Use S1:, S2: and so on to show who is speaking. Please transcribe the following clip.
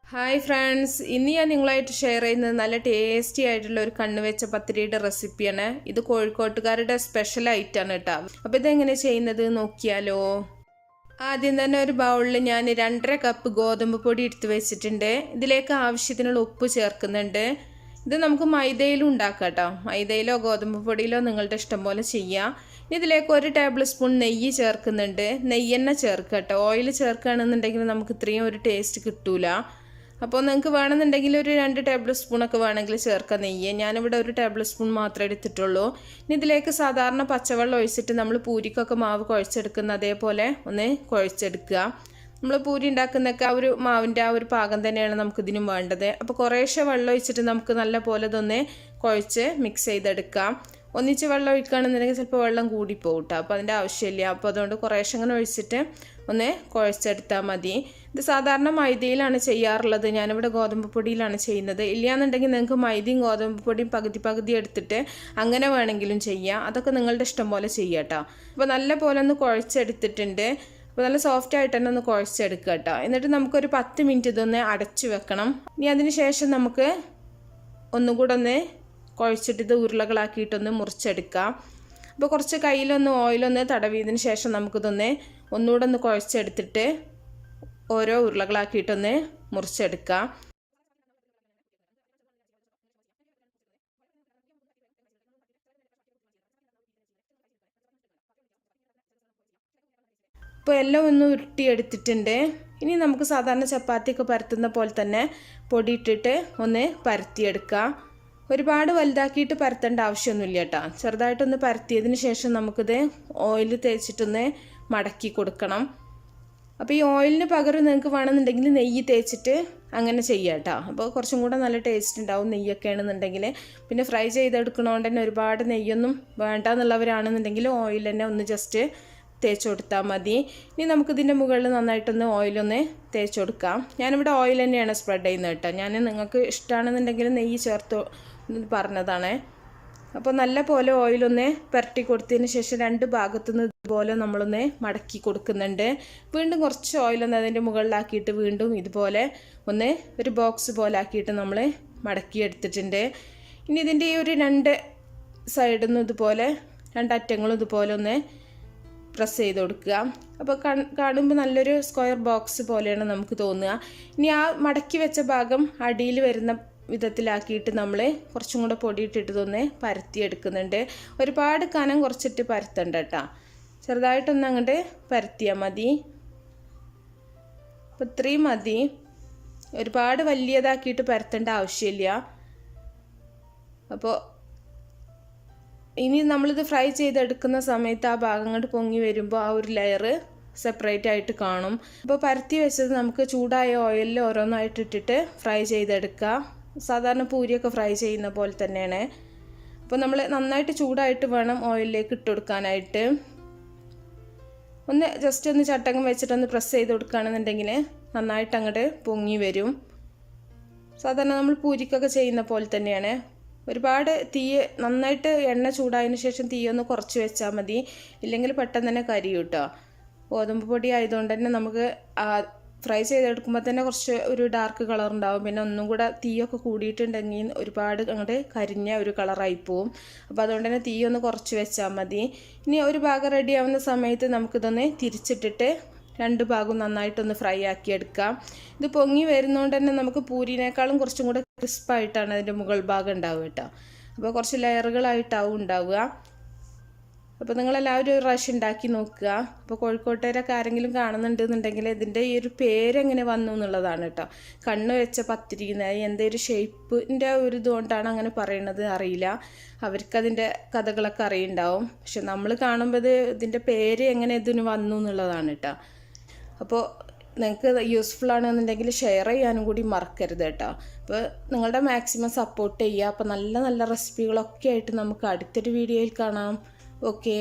S1: Hi friends, ഇന്ന് ഞാൻ നിങ്ങളായിട്ട് ഷെയർ ചെയ്യുന്നത് നല്ല ടേസ്റ്റി ആയിട്ടുള്ള ഒരു കണ്ണുവെച്ച പത്തിരിയുടെ റെസിപ്പിയാണ്. ഇത് കോഴിക്കോട്ടുകാരുടെ സ്പെഷ്യൽ ഐറ്റമാണ് കേട്ടോ. അപ്പോൾ ഇതെങ്ങനെ ചെയ്യുന്നത് നോക്കിയാലോ. ആദ്യം തന്നെ ഒരു ബൗളിൽ ഞാൻ 2.5 കപ്പ് ഗോതമ്പ് പൊടി എടുത്ത് വെച്ചിട്ടുണ്ട്. ഇതിലേക്ക് ആവശ്യത്തിനുള്ള ഉപ്പ് ചേർക്കുന്നുണ്ട്. ഇത് നമുക്ക് മൈദയിലും ഉണ്ടാക്കാം കേട്ടോ. മൈദയിലോ ഗോതമ്പ് പൊടിയിലോ നിങ്ങളുടെ ഇഷ്ടം പോലെ ചെയ്യാം. ഇതിലേക്ക് 1 ടേബിൾ സ്പൂൺ നെയ്യ് ചേർക്കുന്നുണ്ട്. നെയ്യെണ്ണ ചേർക്കുക കേട്ടോ. ഓയിൽ ചേർക്കുകയാണെന്നുണ്ടെങ്കിൽ നമുക്ക് ഇത്രയും ഒരു ടേസ്റ്റ് കിട്ടൂല. അപ്പോൾ നിങ്ങൾക്ക് വേണമെന്നുണ്ടെങ്കിൽ ഒരു 2 ടേബിൾ സ്പൂണൊക്കെ വേണമെങ്കിൽ ചേർക്കാം നെയ്യ്. ഞാനിവിടെ 1 ടേബിൾ സ്പൂൺ മാത്രമേ എടുത്തിട്ടുള്ളൂ. ഇനി ഇതിലേക്ക് സാധാരണ പച്ചവെള്ളം ഒഴിച്ചിട്ട് നമ്മൾ പൂരിക്കൊക്കെ മാവ് കുഴച്ചെടുക്കുന്ന അതേപോലെ ഒന്ന് കുഴച്ചെടുക്കുക. നമ്മൾ പൂരി ഉണ്ടാക്കുന്നൊക്കെ ആ ഒരു മാവിൻ്റെ ആ ഒരു പാകം തന്നെയാണ് നമുക്കിതിനും വേണ്ടത്. അപ്പോൾ കുറേശ്ശെ വെള്ളം ഒഴിച്ചിട്ട് നമുക്ക് നല്ല പോലെ ഇതൊന്ന് കുഴച്ച് മിക്സ് ചെയ്തെടുക്കാം. ഒന്നിച്ച് വെള്ളം ഒഴിക്കുകയാണെന്നുണ്ടെങ്കിൽ ചിലപ്പോൾ വെള്ളം കൂടിപ്പോകും കേട്ടോ. അപ്പോൾ അതിൻ്റെ ആവശ്യമില്ല. അപ്പോൾ അതുകൊണ്ട് കുറേശ്ശെ അങ്ങനെ ഒഴിച്ചിട്ട് ഒന്ന് കുഴച്ചെടുത്താൽ മതി. ഇത് സാധാരണ മൈദയിലാണ് ചെയ്യാറുള്ളത്. ഞാനിവിടെ ഗോതമ്പ് പൊടിയിലാണ് ചെയ്യുന്നത്. ഇല്ലയെന്നുണ്ടെങ്കിൽ നിങ്ങൾക്ക് മൈദയും ഗോതമ്പ് പൊടിയും പകുതി എടുത്തിട്ട് അങ്ങനെ വേണമെങ്കിലും ചെയ്യാം. അതൊക്കെ നിങ്ങളുടെ ഇഷ്ടം പോലെ ചെയ്യാം കേട്ടോ. അപ്പോൾ നല്ല പോലെ ഒന്ന് കുഴച്ചെടുത്തിട്ടുണ്ട്. അപ്പോൾ നല്ല സോഫ്റ്റ് ആയിട്ട് തന്നെ ഒന്ന് കുഴച്ചെടുക്കുക കേട്ടോ. എന്നിട്ട് നമുക്കൊരു 10 മിനിറ്റ് ഇതൊന്ന് അടച്ചു വെക്കണം. ഇനി അതിന് ശേഷം നമുക്ക് ഒന്നുകൂടെ ഒന്ന് കുഴച്ചിട്ട് ഇത് ഉരുളകളാക്കിയിട്ടൊന്ന് മുറിച്ചെടുക്കാം. അപ്പോൾ കുറച്ച് കയ്യിലൊന്ന് ഓയിലൊന്ന് തടവിയതിന് ശേഷം നമുക്കിതൊന്ന് ഒന്നുകൂടെ ഒന്ന് കുഴച്ചെടുത്തിട്ട് ഓരോ ഉരുളകളാക്കിയിട്ടൊന്ന് മുറിച്ചെടുക്കാം. ഇപ്പോൾ എല്ലാം ഒന്ന് ഉരുട്ടിയെടുത്തിട്ടുണ്ട്. ഇനി നമുക്ക് സാധാരണ ചപ്പാത്തിയൊക്കെ പരത്തുന്ന പോലെ തന്നെ പൊടിയിട്ടിട്ട് ഒന്ന് പരത്തിയെടുക്കാം. ഒരുപാട് വലുതാക്കിയിട്ട് പരത്തേണ്ട ആവശ്യമൊന്നുമില്ല കേട്ടോ. ചെറുതായിട്ടൊന്ന് പരത്തിയതിന് ശേഷം നമുക്കിത് ഓയിൽ തേച്ചിട്ടൊന്ന് മടക്കി കൊടുക്കണം. അപ്പോൾ ഈ ഓയിലിന് പകരം നിങ്ങൾക്ക് വേണമെന്നുണ്ടെങ്കിൽ നെയ്യ് തേച്ചിട്ട് അങ്ങനെ ചെയ്യാം കേട്ടോ. അപ്പോൾ കുറച്ചും കൂടെ നല്ല ടേസ്റ്റ് ഉണ്ടാവും നെയ്യൊക്കെ ആണെന്നുണ്ടെങ്കിൽ. പിന്നെ ഫ്രൈ ചെയ്തെടുക്കണോണ്ട് തന്നെ ഒരുപാട് നെയ്യൊന്നും വേണ്ട എന്നുള്ളവരാണെന്നുണ്ടെങ്കിൽ ഓയിൽ തന്നെ ഒന്ന് ജസ്റ്റ് തേച്ച് കൊടുത്താൽ മതി. ഇനി നമുക്കിതിൻ്റെ മുകളിൽ നന്നായിട്ടൊന്ന് ഓയിലൊന്ന് തേച്ച് കൊടുക്കാം. ഞാനിവിടെ ഓയിൽ തന്നെയാണ് സ്പ്രെഡ് ചെയ്യുന്നത് കേട്ടോ. ഞാൻ നിങ്ങൾക്ക് ഇഷ്ടമാണെന്നുണ്ടെങ്കിൽ നെയ്യ് ചേർത്ത് പറഞ്ഞതാണ്. അപ്പോൾ നല്ല പോലെ ഓയിലൊന്ന് പുരട്ടി കൊടുത്തതിന് ശേഷം 2 ഭാഗത്തുനിന്ന് ഇതുപോലെ നമ്മളൊന്ന് മടക്കി കൊടുക്കുന്നുണ്ട്. വീണ്ടും കുറച്ച് ഓയിലൊന്ന് അതിൻ്റെ മുകളിലാക്കിയിട്ട് വീണ്ടും ഇതുപോലെ ഒന്ന് ഒരു ബോക്സ് പോലെ ആക്കിയിട്ട് നമ്മൾ മടക്കി എടുത്തിട്ടുണ്ട്. ഇനി ഇതിൻ്റെ ഈ ഒരു 2 സൈഡിൽ നിന്നും ഇതുപോലെ 2 അറ്റങ്ങളും ഇതുപോലെ ഒന്ന് പ്രസ് ചെയ്ത് കൊടുക്കുക. അപ്പോൾ കാണുമ്പോൾ നല്ലൊരു സ്ക്വയർ ബോക്സ് പോലെയാണ് നമുക്ക് തോന്നുക. ഇനി ആ മടക്കി വെച്ച ഭാഗം അടിയിൽ വരുന്ന വിധത്തിലാക്കിയിട്ട് നമ്മൾ കുറച്ചും കൂടെ പൊടിയിട്ടിട്ട് ഇതൊന്ന് പരത്തിയെടുക്കുന്നുണ്ട്. ഒരുപാട് കനം കുറച്ചിട്ട് പരത്തണ്ട കേട്ടോ. ചെറുതായിട്ടൊന്ന് അങ്ങോട്ട് പരത്തിയാൽ മതി. അപ്പോൾ ഇത്രയും മതി. ഒരുപാട് വലിയതാക്കിയിട്ട് പരത്തേണ്ട ആവശ്യമില്ല. അപ്പോൾ ഇനി നമ്മളിത് ഫ്രൈ ചെയ്തെടുക്കുന്ന സമയത്ത് ആ ഭാഗം കൊണ്ട് പൊങ്ങി വരുമ്പോൾ ആ ഒരു ലെയർ സെപ്പറേറ്റ് ആയിട്ട് കാണും. അപ്പോൾ പരത്തി വെച്ചത് നമുക്ക് ചൂടായ ഓയിലിൽ ഓരോന്നായിട്ട് ഇട്ടിട്ട് ഫ്രൈ ചെയ്തെടുക്കുക. സാധാരണ പൂരിയൊക്കെ ഫ്രൈ ചെയ്യുന്ന പോലെ തന്നെയാണ്. അപ്പോൾ നമ്മൾ നന്നായിട്ട് ചൂടായിട്ട് വേണം ഓയിലിലേക്ക് ഇട്ട് കൊടുക്കാനായിട്ട്. ഒന്ന് ജസ്റ്റ് ഒന്ന് ചട്ടകം വെച്ചിട്ടൊന്ന് പ്രസ് ചെയ്ത് കൊടുക്കുകയാണെന്നുണ്ടെങ്കിൽ നന്നായിട്ട് അങ്ങോട്ട് പൊങ്ങി വരും. സാധാരണ നമ്മൾ പൂരിക്കൊക്കെ ചെയ്യുന്ന പോലെ തന്നെയാണ്. ഒരുപാട് തീ നന്നായിട്ട് എണ്ണ ചൂടായതിന് ശേഷം തീയൊന്ന് കുറച്ച് വെച്ചാൽ മതി. ഇല്ലെങ്കിൽ പെട്ടെന്ന് തന്നെ കരിയും കേട്ടോ. ഗോതമ്പ് പൊടി ആയതുകൊണ്ട് തന്നെ നമുക്ക് ഫ്രൈ ചെയ്തെടുക്കുമ്പോൾ തന്നെ കുറച്ച് ഒരു ഡാർക്ക് കളർ ഉണ്ടാവും. പിന്നെ ഒന്നും കൂടെ തീയൊക്കെ കൂടിയിട്ടുണ്ടെങ്കിൽ ഒരുപാട് അങ്ങോട്ട് കരിഞ്ഞ ഒരു കളറായി പോവും. അപ്പോൾ അതുകൊണ്ട് തന്നെ തീയൊന്ന് കുറച്ച് വെച്ചാൽ മതി. ഇനി ഒരു ഭാഗം റെഡി ആവുന്ന സമയത്ത് നമുക്കിതൊന്ന് തിരിച്ചിട്ടിട്ട് 2 ഭാഗവും നന്നായിട്ടൊന്ന് ഫ്രൈ ആക്കി എടുക്കാം. ഇത് പൊങ്ങി വരുന്നതുകൊണ്ട് തന്നെ നമുക്ക് പൂരിനേക്കാളും കുറച്ചും കൂടെ ക്രിസ്പായിട്ടാണ് അതിൻ്റെ മുകൾ ഭാഗം ഉണ്ടാവുക കേട്ടോ. അപ്പോൾ കുറച്ച് ലെയറുകളായിട്ടാവും ഉണ്ടാവുക. അപ്പോൾ നിങ്ങളെല്ലാവരും ഒരു പ്രാവശ്യം ഉണ്ടാക്കി നോക്കുക. അപ്പോൾ കോഴിക്കോട്ടുകാരൊക്കെ ആരെങ്കിലും കാണുന്നുണ്ടെന്നുണ്ടെങ്കിൽ ഇതിൻ്റെ ഈ ഒരു പേരെങ്ങനെ വന്നു എന്നുള്ളതാണ് കേട്ടോ. കണ്ണ് വെച്ച പത്തിരി എന്തൊരു ഷേപ്പിൻ്റെ ഒരു ഇതുകൊണ്ടാണ് അങ്ങനെ പറയണത് അറിയില്ല. അവർക്കതിൻ്റെ കഥകളൊക്കെ അറിയുണ്ടാവും. പക്ഷെ നമ്മൾ കാണുമ്പോൾ ഇതിൻ്റെ പേര് എങ്ങനെ ഇതിന് വന്നു എന്നുള്ളതാണ് കേട്ടോ. അപ്പോൾ നിങ്ങൾക്ക് യൂസ്ഫുൾ ആണെന്നുണ്ടെങ്കിൽ ഷെയർ ചെയ്യാനും കൂടി മറക്കരുത് കേട്ടോ. അപ്പോൾ നിങ്ങളുടെ മാക്സിമം സപ്പോർട്ട് ചെയ്യുക. അപ്പോൾ നല്ല നല്ല റെസിപ്പികളൊക്കെ ആയിട്ട് നമുക്ക് അടുത്തൊരു വീഡിയോയിൽ കാണാം. ഓക്കേ.